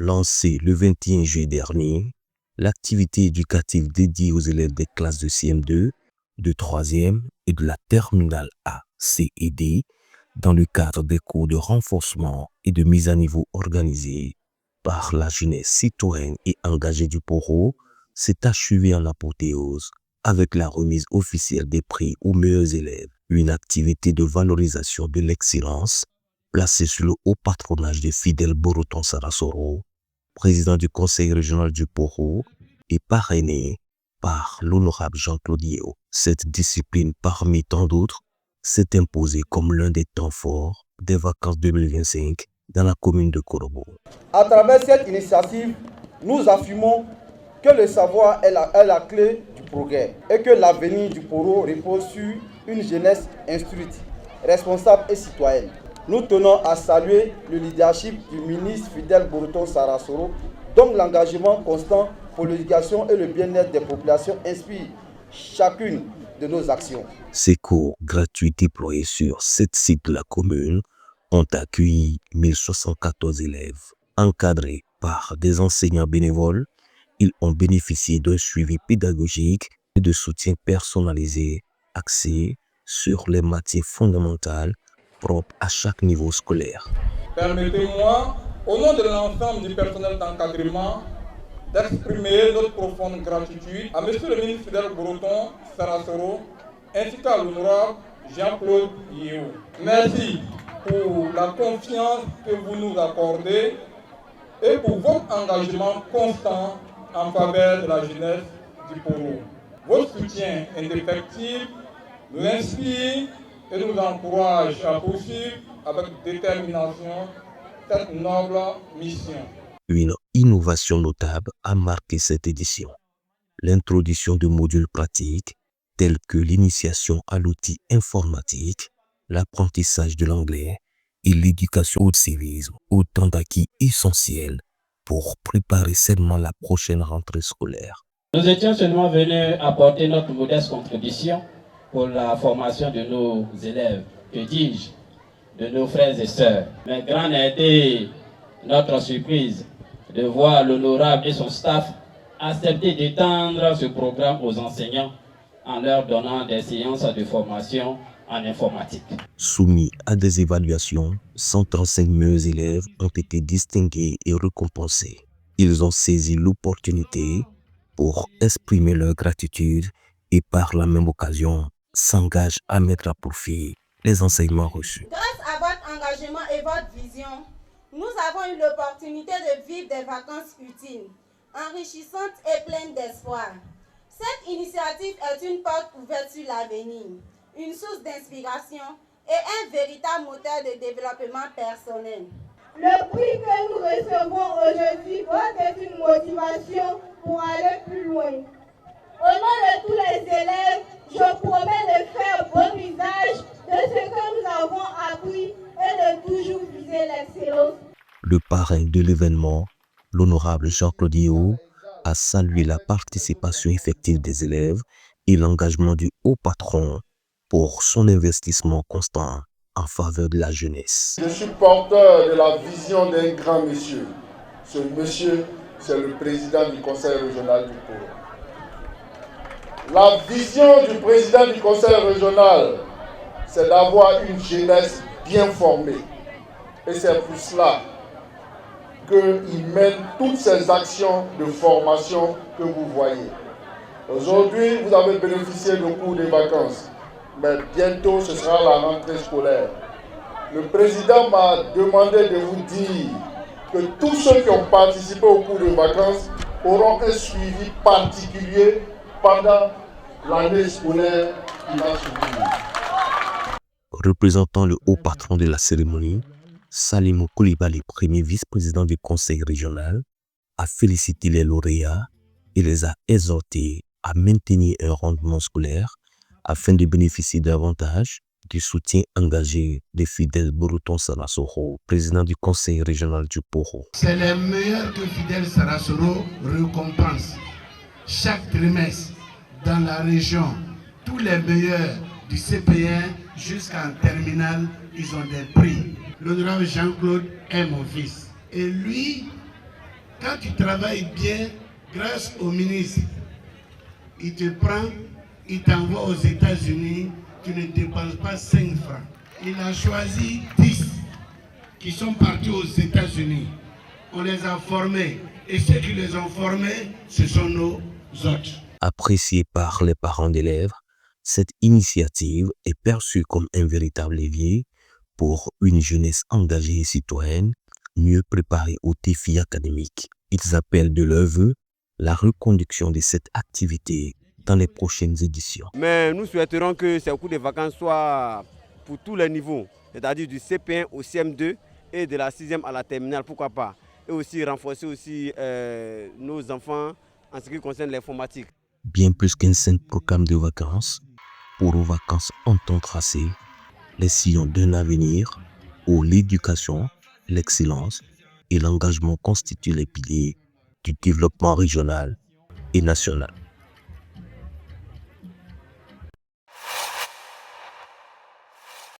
Lancée le 21 juillet dernier, l'activité éducative dédiée aux élèves des classes de CM2, de 3e et de la terminale A, C et D, dans le cadre des cours de renforcement et de mise à niveau organisés par la jeunesse citoyenne et engagée du Poro, s'est achevée en apothéose avec la remise officielle des prix aux meilleurs élèves, une activité de valorisation de l'excellence placée sous le haut patronage de Fidèle Boroton Sarasoro, président du conseil régional du Poro et parrainé par l'honorable Jean-Claude Yeo. Cette discipline, parmi tant d'autres, s'est imposée comme l'un des temps forts des vacances 2025 dans la commune de Korobo. À travers cette initiative, nous affirmons que le savoir est la clé du progrès et que l'avenir du Poro repose sur une jeunesse instruite, responsable et citoyenne. Nous tenons à saluer le leadership du ministre Fidèle Boroton Sarasoro, dont l'engagement constant pour l'éducation et le bien-être des populations inspire chacune de nos actions. Ces cours gratuits déployés sur 7 sites de la commune ont accueilli 1074 élèves. Encadrés par des enseignants bénévoles, ils ont bénéficié d'un suivi pédagogique et de soutien personnalisé axé sur les matières fondamentales propres à chaque niveau scolaire. Permettez-moi, au nom de l'ensemble du personnel d'encadrement, d'exprimer notre profonde gratitude à M. le ministre Fidèle Boroton Sarasoro ainsi qu'à l'honorable Jean-Claude Yeo. Merci pour la confiance que vous nous accordez et pour votre engagement constant en faveur de la jeunesse du Poro. Votre soutien indéfectible nous inspire et nous encourage à poursuivre avec détermination cette noble mission. Une innovation notable a marqué cette édition. L'introduction de modules pratiques tels que l'initiation à l'outil informatique, l'apprentissage de l'anglais et l'éducation au civisme, autant d'acquis essentiels pour préparer sainement la prochaine rentrée scolaire. Nous étions seulement venus apporter notre modeste contribution pour la formation de nos élèves, que dis-je, de nos frères et sœurs. Mais grande a été notre surprise de voir l'honorable et son staff accepter d'étendre ce programme aux enseignants en leur donnant des séances de formation en informatique. Soumis à des évaluations, 135 meilleurs élèves ont été distingués et récompensés. Ils ont saisi l'opportunité pour exprimer leur gratitude et par la même occasion s'engagent à mettre à profit les enseignements reçus. Grâce à votre engagement et votre vision, nous avons eu l'opportunité de vivre des vacances utiles, enrichissantes et pleines d'espoir. Cette initiative est une porte ouverte sur l'avenir, une source d'inspiration et un véritable moteur de développement personnel. Le prix que nous recevons aujourd'hui doit être une motivation pour aller plus loin. Au nom de tous les élèves, je promets de faire bon usage de ce que nous avons appris et de toujours viser l'excellence. Le parrain de l'événement, l'honorable Jean-Claude Yeo, a salué la participation effective des élèves et l'engagement du haut patron pour son investissement constant en faveur de la jeunesse. Je suis porteur de la vision d'un grand monsieur. Ce monsieur, c'est le président du conseil régional du Poro. La vision du président du conseil régional, c'est d'avoir une jeunesse bien formée. Et c'est pour cela qu'il mène toutes ces actions de formation que vous voyez. Aujourd'hui, vous avez bénéficié du cours des vacances, mais bientôt ce sera la rentrée scolaire. Le président m'a demandé de vous dire que tous ceux qui ont participé au cours des vacances auront un suivi particulier pendant l'année scolaire qui va suivre. Représentant le haut patron de la cérémonie, Salimou Koulibaly, premier vice-président du conseil régional, a félicité les lauréats et les a exhortés à maintenir un rendement scolaire afin de bénéficier davantage du soutien engagé de Fidèle Boroton Sarasoro, président du conseil régional du Poro. C'est les meilleurs que Fidèle Sarasoro récompense chaque trimestre dans la région. Tous les meilleurs du CP1 jusqu'en terminale, ils ont des prix. L'honorable Jean-Claude est mon fils. Et lui, Quand tu travailles bien, grâce au ministre, il te prend, il t'envoie aux États-Unis, tu ne dépenses pas 5 francs. Il a choisi 10 qui sont partis aux États-Unis. On les a formés. Et ceux qui les ont formés, ce sont nos autres. Appréciée par les parents d'élèves, cette initiative est perçue comme un véritable levier pour une jeunesse engagée et citoyenne, mieux préparée aux défis académiques. Ils appellent de leur vœu la reconduction de cette activité dans les prochaines éditions. Mais nous souhaiterons que ces cours de vacances soient pour tous les niveaux, c'est-à-dire du CP1 au CM2 et de la 6e à la terminale, pourquoi pas. Et aussi renforcer aussi nos enfants en ce qui concerne l'informatique. Bien plus qu'un simple programme de vacances, pour aux vacances en temps tracé, les sillons d'un avenir où l'éducation, l'excellence et l'engagement constituent les piliers du développement régional et national.